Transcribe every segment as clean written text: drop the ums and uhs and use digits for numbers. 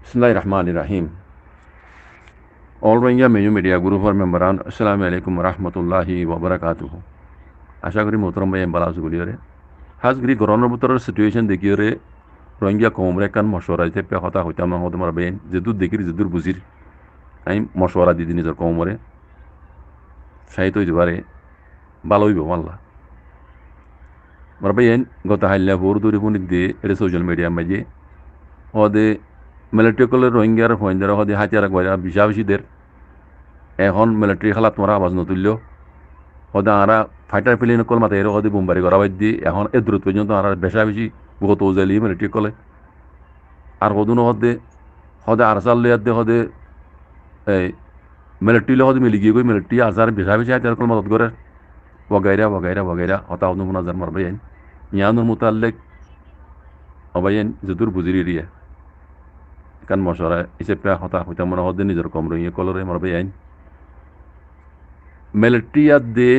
Bismillahirrahmanirrahim. All Rohingya Mayu Media Group or memberan Assalamu alaikum warahmatullahi wabarakatuh. আশা করি মোহতরম ভাই বালা আছে বলিও রে হাজগিরি গরমের ভিতরের সিচুয়েশন দেখিও রে রোহিঙ্গা কমরে কান মশওয়ারা দিতে পে কথা হইতাম না তোমার বেন যেদুর দেখির যেদুর বুঝির আমি মশওয়ারা দিদি নিজের কমরে সাহিত্য হইতে পারে ভালো হইব আল্লাহ আমার বেন গত হাইলা ভোর দূরে ফোনিক দিয়ে এটা সোশ্যাল মিডিয়া মাঝে হদে মিলিটারি কলে রোহিঙ্গার ফোনদার হদে হাতিয়ার গয়া বিশাবিশিদের এখন মিলিটারি খালাত মারা আওয়াজ নতুল্য হদে আরা ফাইটার প্লেন কল মাতে এর হদে বোমবারি করা বাদ দিয়ে এখন এ দূরত্ব পর্যন্ত আর বেশা বেশি বহুত ওজালি মিলিটারি কলে আর হদুনো হদে হদে আর চাল লিয়ার হদে এই মিলিটারি হদে মিলি গিয়ে গই মিলিটারি আজার বেশা বেশি হাতিয়ার কল মদত করে বগাইরা হতা হদু মুনাজার মারবাই ইয়ানুর মুতাল্লিক অবাইন যেদুর বুঝিরি রিয়া কান মশরা হিসেবে হতা হইতা মনে হদে নিজের কম রইয়ে কলরে মারবাই মিলিটারি দে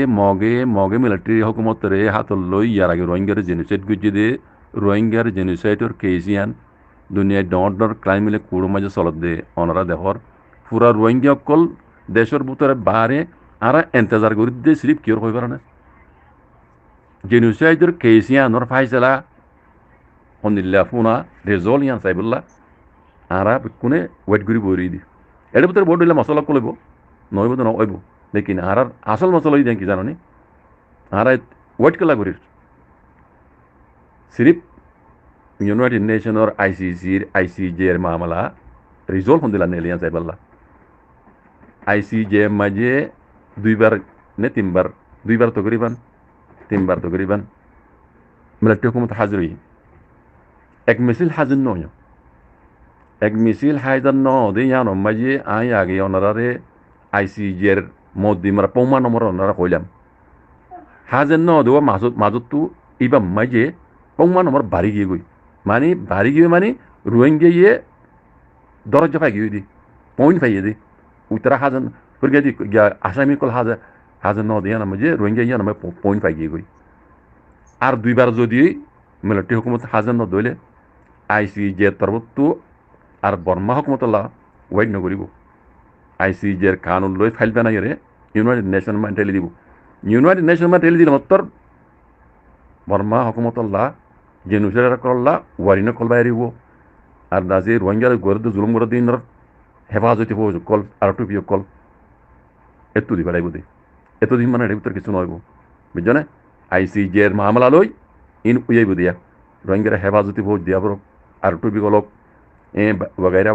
মগে মিলিটারি হুকুমতরে হাতল লই ইয়ার আগে রোহিঙ্গার জেনোসাইড গুজি দে রোহিঙ্গার জেনোসাইডর কেজিয়ান দুনিয়ায় ডর ক্রাইম মিলে কুড়ো মাঝে চলত দে অনারা দেহর পুরা রোহিঙ্গা অকল দেশের ভিতরে বাহারে আরা এন্তেজার করি দে সিরিফ কিয়র হয়ে পারে না জেনোসাইডর কেজিয়ানর ফাইসলা হন্দিল্লা ফুনা রেজল ইয়ান সাইবুল্লাহ আরা কোনে ওয়েট করি বই দি এর ভিতরে বোর্ড হইলে মশলা কলব নইব তো নইব लेकिन आर आसल मसला ही कि जानी आर वेट कला करी सिर्फ यूनाइटेड नेशन और ICJ मामला रिजल्व होने लाने लिया साहब अल्लाह ICJ मजे दुई बार तीन बार तकरीबन मिलिट्री हुकूमत हाजिर हुई एक मिसिल हाजिर न हो एक मिसिल हाजिर न हो दे यहाँ मजे आए आगे ओनारे ICJ মধ্যে মারা পৌমা নম্বর ওনারা কইলাম হাজেন ন দেওয়া মাজতটো এইবার মাইজে পৌমা নম্বর বাড়ি গিয়ে গই মানে রোহিঙ্গিয়ে দরজা পাই গিয়ে দি পয়েন্ট পাইয়ে দি উত্তরা হাজেন ফিরে দি আসামি কল হাজেন ন দিয়া নামে যে রোহিঙ্গিয়া নামে পয়েন্ট পাই গিয়ে গই আর দুইবার যদি মিলিটারি হুকুমত হাজেন ন দইলে ICJ তরফতো আর বর্মা হুকুমতল্লাহ ওয়াইড নকরিব ICJ কানুন লই ফাইল বানাই রে ইউনাইটেড নেশন মান ঠেলি দিব ইউনাইটেড নেশন মান ঠেলি দিলে মত্তর বর্মা হকুমতল্লাহ জেনুসাইড করল্লা ওয়ারিন কল বাইরিব আর দাসে রোহিঙ্গার গরদ জুলুম গরদ দিন হেফাজতি হো কল আর টুপি কল এতু দি বাড়াইব দে এত দিন মানে ভিতর কিছু নইব বুঝছো ICJ এর মামলা লই ইন উইয়াইব দিয়া রোহিঙ্গার হেফাজতি হো দিয়া বড় আর টুপি কলক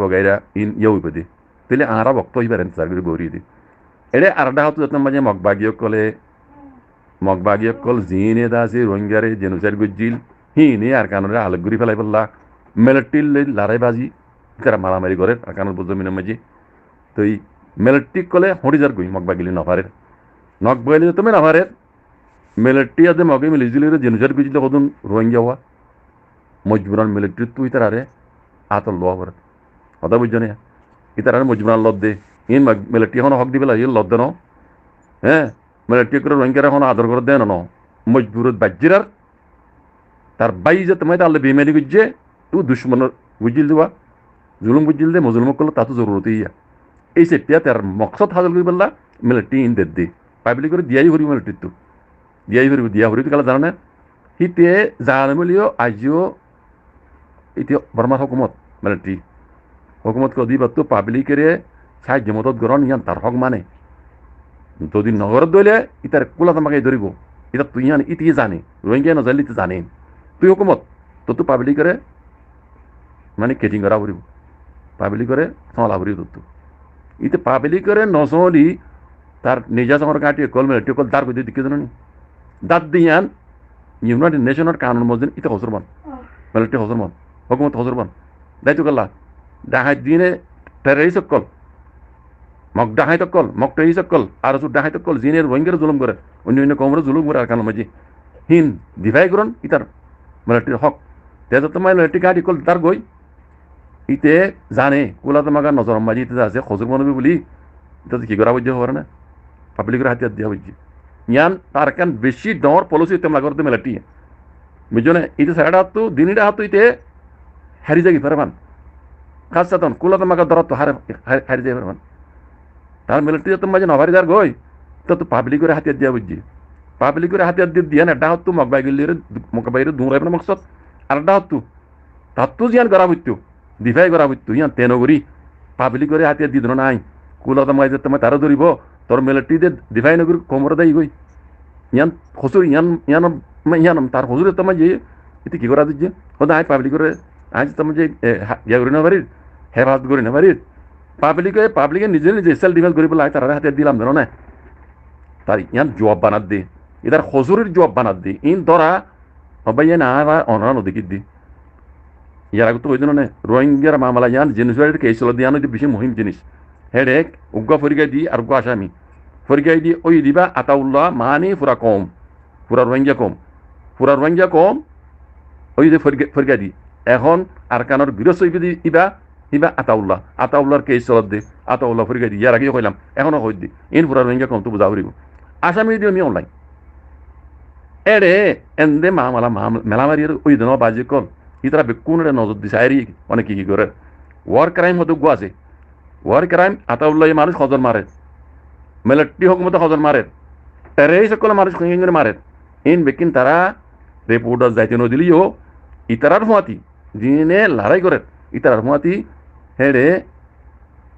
বগাইরা ইন ইউইব দে তাহলে আরা বক্ত হইবার ইন্তজার করে গৌরী দি এড়ে আরডা হতো যত্ন মাঝে মগবাগীয় কল জিনে দাসে রোহিঙ্গারে জেনোসাইড গজ্জিল হিনে আর কানরে আলোক ঘুরি ফেলাই বললা মিলিটারির লড়াই বাজি তারা মারামারি করে আর কানের জমিনের মাঝে তো এই মিলিটারি কলে হরি যার গই মগবাগিলি নফারের নগবাগিলি তুমি নফারের মিলিটারি আদে মগে মিলিজুলির জেনোসাইড গজ্জিল কদন রোহিঙ্গা হওয়া মজবুরান মিলিটারি তুই তারারে আতল লোয়া করে কথা বুঝছো না ইতার মজবুরান লদ দে ইন মিলিটারি এখন হক দিবে লাগে লদ দেন হ্যাঁ মিলিটারি করে রোহিঙ্গার এখন আদর করে দেন মজবুরত বাজ্যিরার তার বাই যে তোমায় তাহলে বেমানি গুজছে তু দুশ্মনের বুঝিল দেওয়া জুলুম বুঝিল দে মজলুম করলো তা তো জরুরত ইয়া এই সেটিয়া তার মকসদ হাজল করি বললা মিলিটারি ইন দে দে পাবলিক করে দিয়াই ভরি মিলিটারি তো দিয়া ভরি কালা জানা হিতে জানে বলিও আজিও এতিয়া বর্মার হুকুমত মিলিটারি হুকুমত কে দিবা তো পাবলিকের সাহায্য মদত গ্রহণ ইয়ান তার হক মানে যদি নগরত দইলে ইতার কোলা তোমাকে ধরিব এটা তুই ইতি জানে রোহিঙ্গা নজালি তো জানে তুই হুকুমত তো পাবলিকের মানে কেটিং করা ভরিব পাবলিকের চলা ভরিব তো ইতে পাবলিকের নচলি তার নিজা জমর কাটি কল মিলিটারি কল দাঁড় করে দিকে জানি দাঁত দিয়ান ইউনাইটেড নেশনের কানুন মজিন ইতে হজরবান মিলিটারি হজরবান হুকুমত হজরবান দায়িত্ব করলা ডাহাই দিনে terrorist call mug ডাহাই call mug terrorist call আর ডাহাই কল জিনে রোহিঙ্গার জুলুম করে অন্য কমরে জুলুম করে আর কানুন মাঝি হিন দিভাই করন ইতার মিলিটারির হক তেজ তোমার মিলিটারি কাটি কল তার গই ইতে জানে কোলা তোমাকে নজর মাঝি ইতে আছে খজুর মনবি বলি এটা কি করা বুঝতে পারে না পাবলিকের হাতিয়ার দিয়া বুঝছি ইয়ান তার কান বেশি ডর পলিসি তেমলা করতে মিলিটারি বুঝছো না ইতে সারা হাত তো দিনটা হাত ইতে হারি যাগি পারবান খাসাতন কুলা তোমাকে ধরত হারি দিয়ে পারবেন তার মিলিটারি তো মাঝে নভারিদার গই তো পাবলিক করে হাতিয়ার দিয়া বুঝছি পাবলিক করে হাতিয়ার দিয়ে না এটা হতো মকবাইরে দূরাই না মকসদ আর এটা হতো তার তো জিয়ান করা বুঝতো দিফাই করা বুঝতো ইয়ান তেনগরি পাবলিক করে হাতিয়ার দিয়ে দিল নাই কুলা তোমাকে তোমার তারা ধরিব তোর মিলিটারি দিয়ে দিফাই নগরী কোমর দেয় গই ইয়ান হসুর ইয়ান ইয়ান ইয়ান তার হসুরের তোমার যে এতে কি করা দিচ্ছে হতো আয় পাবলিক করে আজ তোমার যে ইয়া করি না পারি হেফাজত করি না পারি পাবলিকে নিজে নিজে সেলফ ডিফেন্স করি পেলাই তারা হাতে দিলাম জানো না তার ইয়ান জবাব বানাত দি এটার হজুরের জবাব বানাত দি ইন ধরা সবাই না আবার অনরা নদী দি ইয়ার আগে তো ওই জন্য রোহিঙ্গার মামলা ইয়ান জেনুসাইড কেস হলো দিয়ানো যে বেশি মহিম জিনিস হেডেক উগ্র ফরিগাই দি আর উগ্র আসামি ফরিগাই দি ওই দিবা আতাউল্লাহ মানে পুরা কম পুরা রোহিঙ্গা কম ওই যে ফরিগাই দি এখন আর কানোর গৃহস্থ ইবা আতাউল্লাহর কেস চলত দে আতাউল্লাহ ফরিগাই দি ইয়ার আগেও কইলাম এখনো কই দি ইন পুরা রোহিঙ্গা কম তো বুঝা ফুরিব আসামি দিও নি অনলাইন এরে এন্দে মেলামারির ওই দিন বাজি কল ইতারা বেকুনরে নজর দিছে আইরি অনেক কি করে ওয়ার ক্রাইম হতো গো আছে ওয়ার ক্রাইম আতাউল্লাহ মানুষ হজন মারে মিলিটারি হুকুমতে হজন মারে টেররিস্ট সকল মানুষ করে মারে ইন বেকিন তারা রিপোর্টার যাইতে নদিলিও ইতারার হুয়াতি যিনি লড়াই করে ইতারার হুয়াতি হেডে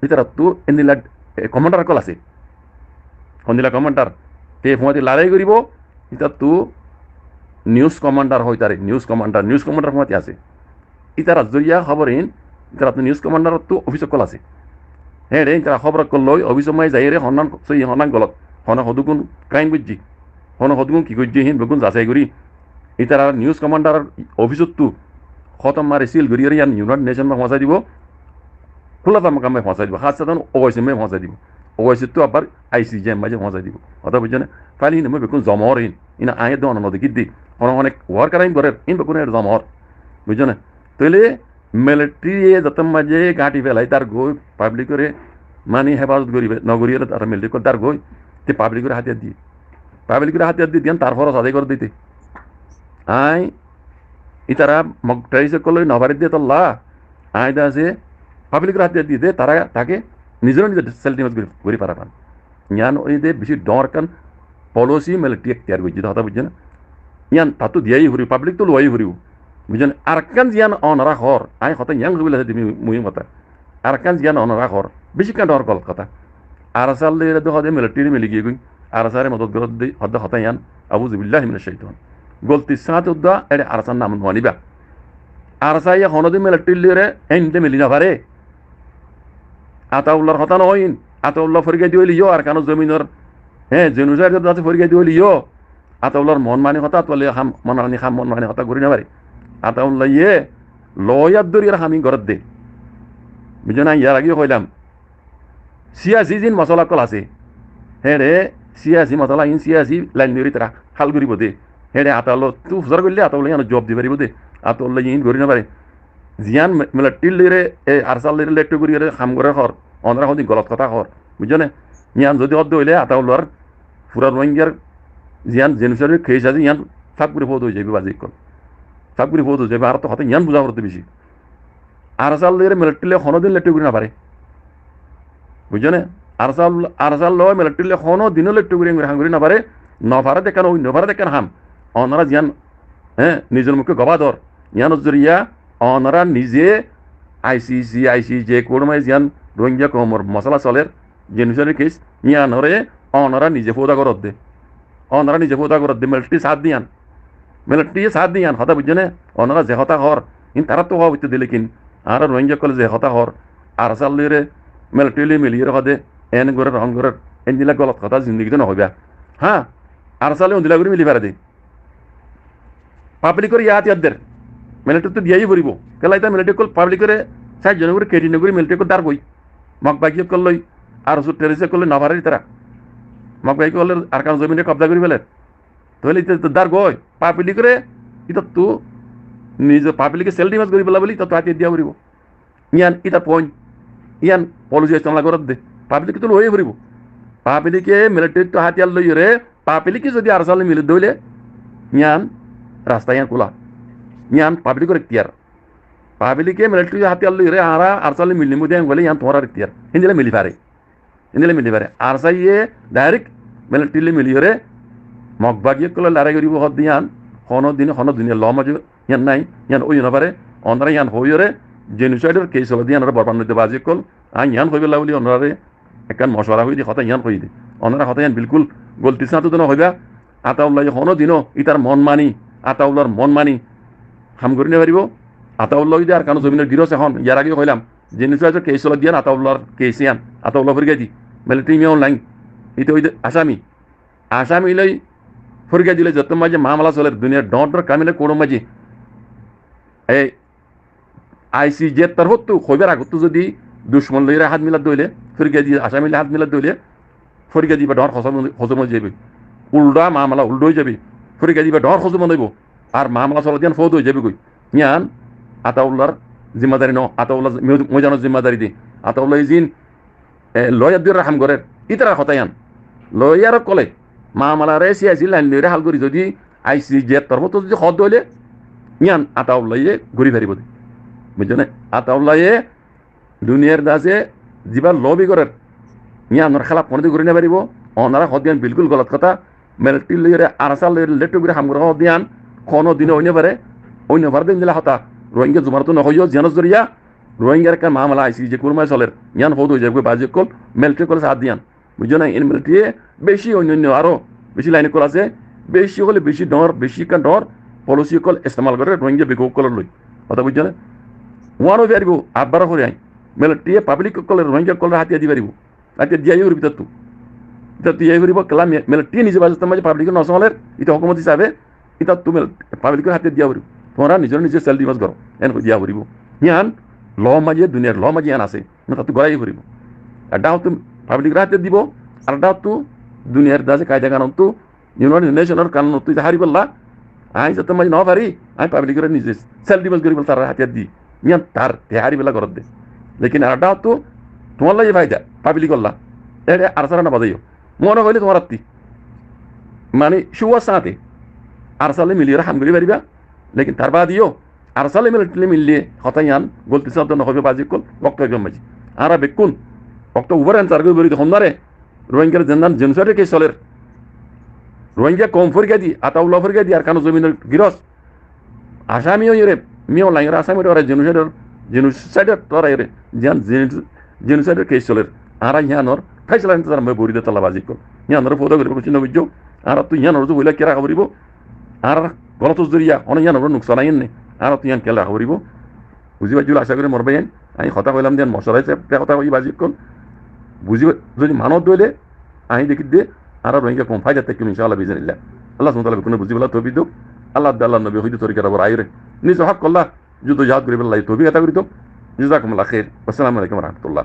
ইতারা তো এন্দিলা কমান্ডার কল আছে সন্দিলা কমান্ডার তে হুয়াতি লড়াই করিব ইতার তো নিউজ কমান্ডার হয় তারে নিউজ কমান্ডার হুয়াতি আছে ইতারা জরিয়া খবর ইন ইতারা তো নিউজ কমান্ডার তো অফিস কল আছে হেডে ইতারা খবর কল লই অফিস মাই যাই রে হনান গলত হন হদুগুন ক্রাইম বুঝছি হন হদুগুন কি করছি হিন বেগুন যাচাই করি ইতারা নিউজ কমান্ডার অফিসত তো খতম মারে সিল করি ইয়ান ইউনাইটেড নেশন পৌঁছাই দিব খোলা তামাকামে পৌঁছাই দিব খাস সাধারণ ওয়াইসিমে পৌঁছাই দিব ওয়াইসিত তো আবার আইসিজে মাঝে পৌঁছাই দিব কথা বুঝছেন ফাইলি হিনে বেগুন জমর ইন ইনা আয়ে দন নদী কিদ্দি অনেক ওয়ার ক্রাইম করে ইন বেগুন এর জমর বুঝছেন তাইলে মিলিটারি যত মাঝে ঘাঁটি ফেলাই তার গই পাবলিক করে মানে হেফাজত করিবে নগরীয় তার মিলিটারি করে তার গই তে পাবলিক করে হাতিয়ার দিয়ে তার ফরস আদায় করে দিতে আই ইতারা মগ ট্রাইসে করলে নভারি দিয়ে তোল্লা আয় দা আছে পাবলিকের হাতিয়ার দিয়ে দে তারা তাকে নিজের সেলফ ডিফেন্স করি পারাবান ইয়ান ওই দে বেশি ডরকান পলিসি মিলিটারি এখতিয়ার করছি কথা বুঝছেন ইয়ান তা তো দিয়াই ফুরিব পাবলিক তো লোয়াই ফুরিব বুঝছেন আরকান জিয়ান অনরা হর আই কথা ইয়াং কবিল আছে তুমি মুহিম কথা আরকান জিয়ান অনরা হর বেশি কান ডর কল কথা আর সাল দিয়ে হদে মিলিটারি মিলি গিয়ে আর সারে মদত গরদ দি হদে হতা ইয়ান আউযু বিল্লাহি মিনাশ শাইতান গলতি সাথ উদ্দা এড়ে আরসার নাম মানিবা আরসাই হনদি মিলিটারি এনতে মিলি না পারে আতাউল্লাহর হতা নইন আতাউল্লাহ ফরিগাই দিও লিও আর কানো জমিনের জেনুসাইড যাতে ফরিগাই দিও লিও আতাউল্লাহর মন মানে হতা তোলে হাম মন মানে হতা করি না পারে আতাউল্লাহ ইয়ে লয়ার দরিয়ার হামি গরদ দে বুঝনা ইয়ার আগেও কইলাম সিয়াসি জিন মশলা কল আছে রে সিয়াসি মশলা ইন সিয়াসি লাইন ধরি তারা হাল করিব দে হেডে আতাউল্লাহ তু হুজার করলে আতাউল্লাহ ইয়ান জব দি পারিব দে আতাউল্লাহ ইন করি না পারে জিয়ান মিলিটারি লিরে আরসাল লিরে লেট্টু করি হাম করে হর অনরা হদি গলত কথা হর বুঝনে ইয়ান যদি অদ্দ হইলে আতাউল্লাহর পুরা রোহিঙ্গার জিয়ান জেনুসারি খেয়ে আছে ইয়ান সাপ করে ফোদ হয়ে যাবে বাজি কল সাপ করে ফোদ হয়ে যাবে আর তো হতে ইয়ান বুঝা করতে বেশি আরসাল লিরে মিলিটারি হনদিন লেট্টু করি না পারে বুঝনে আরসাল লয় মিলিটারি হনো দিনও লেট্টু করি হাঙ্গুরি না পারে নভারে দেখান ওই নভারে দেখান হাম অনরা জিয়ান নিজের মুখে গবাদর ইয়ান জরিয়া অনরা নিজে আইসিজে কোরমাই জিয়ান রোহিঙ্গা কমর মশলা চলের জেনুসারি কেস ইয়ানরে অনরা নিজে ফোদা করত দে মিলিটারি সাথ দিয়ান হতা বুঝছে অনরা যে হতা হর ইন তারা তো হওয়া দিলে কিন আর রোহিঙ্গা কলে যে হতা হর আর চালিয়ে মিলিটারি মিলিয়ে হদে এন করে রং করে এন দিলা গলত কথা জিন্দগিতে নহবা হ্যাঁ আর চালে অন্দিলা করে মিলি পারে দে পাবলিকর ইয়াত দের মিলিটারি তো দিয়াই পড়ব কেলাই তা মিলিটারি কল পাবলিকরে 60 জন করে কেটি নগরী মিলিটারি কল দার বই মগ বাকি করলই আর টেরিসে করলে নভারে তারা মগ বাকি করলে আর কারণ জমিনে কবজা করি ফেলে তাহলে তো দার গই পাবলিকরে ইতা তো নিজে পাবলিকে সেল ডিমাস করি পেলা বলি তো হাতে দিয়া পড়ব ইয়ান ইতা পয়েন্ট ইয়ান পলিসি ইস্তেমাল করত দে পাবলিকে তো লয়ে পড়ব পাবলিকে মিলিটারি তো হাতিয়ার লই রে পাবলিকে যদি আর সালে মিলে দইলে ইয়ান রাস্তা ইয়ান খোলা ইয়ান পাবলিকের এখতিয়ার পাবলিকে মিলিটারি হাতে আল্লি রে আরা আরসালে মিলিমু দেন বলে ইয়ান তোমার ইতিহার হিন্দিলে মিলি পারে আর চাইয়ে ডাইরেক্ট মিলিটারি মিলি রে মগবাগিয়ে কলে লড়াই করিব হদ দিয়ান হন দিনে ল মাঝে ইয়ান নাই ইয়ান ওই না পারে অনরা ইয়ান হইরে জেনুসাইডের কেস হল দিয়ান বরবান নইতে বাজি কল ইয়ান হইবে লাউলি অনরারে একখান মশলা হই দি কথা ইয়ান হই দি অনরা কথা ইয়ান বিলকুল গলতি সাথে তো হইবা আতাউল্লাহ হন দিন ইতার মন মানি আতাউল্লাহর মন মানি হাম করি না পারিব আতাউল্লাহ যদি আর কারণ জমিনের গিরস এখন ইয়ার আগে হইলাম জেনুসাইডের কেস হল দিয়ান আতাউল্লাহর কেস ইয়ান আতাউল্লাহ ফিরে দি মিলিটারি মিয়াও লাইন ইতে ওই আসামি লই ফরিগা দিলে যত মাঝে মামলা চলে দুনিয়ার ডর কামিলে কোনো মাঝে এই ICJ তরফ তো হইবার আগত যদি দুশ্মন লইরা হাত মিলাত দইলে ফরিগা দিয়ে আসামি হাত মিলাত দইলে ফরিগা দিবা ডর হজম হয়ে যাবে উল্টা মামলা উল্টো হয়ে যাবে ফরিগা দিবা ডর হজম হইব আর মামলা চলা দিয়ান ফৌদ হয়ে যাবে কই ইয়ান আতাউল্লাহর জিম্মাদারি ন আতাউল্লাহ মজানোর জিম্মাদারি দি আতাউল্লাহ জিন লয়ার দিয়ে রাহাম করে ইতারা হতায়ান লয়ার কলে মামলারে সিয়াসি লাইন লইরে হাল করি যদি ICJ তরফ তো যদি হদ হইলে ইয়ান আতাউল্লাহে ঘুরি ফেরিব বুঝছো না আতাউল্লাহে দুনিয়ার দাসে যিবা লবি করে ইয়ানোর খেলাপ কোনোদিন ঘুরি না পারিব অনারা হদিয়ান বিলকুল গলত কথা মিলিটারি লইরে আরসাল লইরে লেটু করে হাম করে হদিয়ান কোনো দিনে অন্য পারে দিন দিলা হতা রোহিঙ্গা জুমার তো নহইও জিয়ানস জরিয়া রোহিঙ্গার একটা মামলা ICJ কুরমায় চলের ইয়ান হদ হয়ে যাবে বাজে কল মিলিটারি কলে সাথ দিয়ান বুঝছো না ইন মিলিটারি বেশি অন্য আরো বেশি লাইনে কল আছে বেশি হলে বেশি ডর বেশি কান ডর পলিসি কল ইস্তেমাল করে রোহিঙ্গা বেগো কল লই কথা বুঝছো না ওয়ানো পারিব আবার করে আই মিলিটারি পাবলিক কল রোহিঙ্গা কল হাতিয়া দি পারিব হাতিয়া দিয়াই উড়বি তুই তুই এই করিব কেলা মিলিটারি নিজে বাজে তোমার পাবলিক নসলের এটা হুকুমত হিসাবে এটা তুমি পাবলিকের হাতে দিয়া পারিব তোমরা নিজে সেল ডিমাস করো এন দিয়া পারিব ইয়ান ল মাঝে দুনিয়ার ল মাঝে ইয়ান আছে না তুই গড়াই পারিব এটা তুমি পাবলিকের হাতে দিব আর এটা তো দুনিয়ার দাসে কায়দা কানুন তো ইউনাইটেড নেশনের কানুন তুই হারি বললা আই যত মাঝে ন পারি আমি পাবলিকের নিজে সেল ডিমাস করি তার হাতে দি ইয়ান তার হারি বেলা করত দে লেকিন আর এটা তো তোমার লাগে ফায়দা পাবলিক করলা এটা আর সারা না বাজাইও মনে হইলে তোমার আত্মি মানে শুয়ার সাথে আর সালে মিলিয়ে হাম করি পারিবা লেকিন তার বাদিও আর সালে মিলিয়ে হতাইয়ান গলতি শব্দ নহবে বাজি কল বক্ত একদম মাঝি আর বেকুন বক্ত উবার অ্যান্সার করে বলি হন্দারে রোহিঙ্গার জেনান জেনুসাইডের কেস চলের রোহিঙ্গা কম ফরিগা দি আতাউল্লাহ ফরিগা দি আর কানো জমিনের গিরস আসামিও ইরে মিও লাইন আসামি ওরা জেনুসাইডের তোরা ইরে জেনুসাইডের কেস চলের আর ইয়ানোর ফাইসলা তার মই বরিদে তলা বাজি কল ইয়ানোর ফটো করিব চিহ্ন বুঝছো আর তুই ইয়ানোর যে হইলা কেরা খবরিব আর গলত জরিয়া অনেক ইয়ানোর নুকসান আইন নেই আর তুই ইয়ান কেলা খবরিব বুঝি পাইছিল আশা করি মরবাই আইন আমি কথা কইলাম দেন মশলাই কথা কই বাজি কল বুঝি যদি মানত দইলে আই দেখি দে আর রোহিঙ্গা কম ফায়দা থেকে ইনশাআল্লাহ বিজনিল্লাহ আল্লাহ সুবহানাহু ওয়া তাআলা কোনো বুঝি বলা তৌফিক দাও আল্লাহ নবী হইতে তরিকা রাবর আইরে নিজ হক আল্লাহ যুদ্ধ জাহাদ করি আল্লাহ তৌফিক আতা করি তো জাযাকুমুল্লাহ খাইর আসসালামু আলাইকুম ওয়া রাহমাতুল্লাহ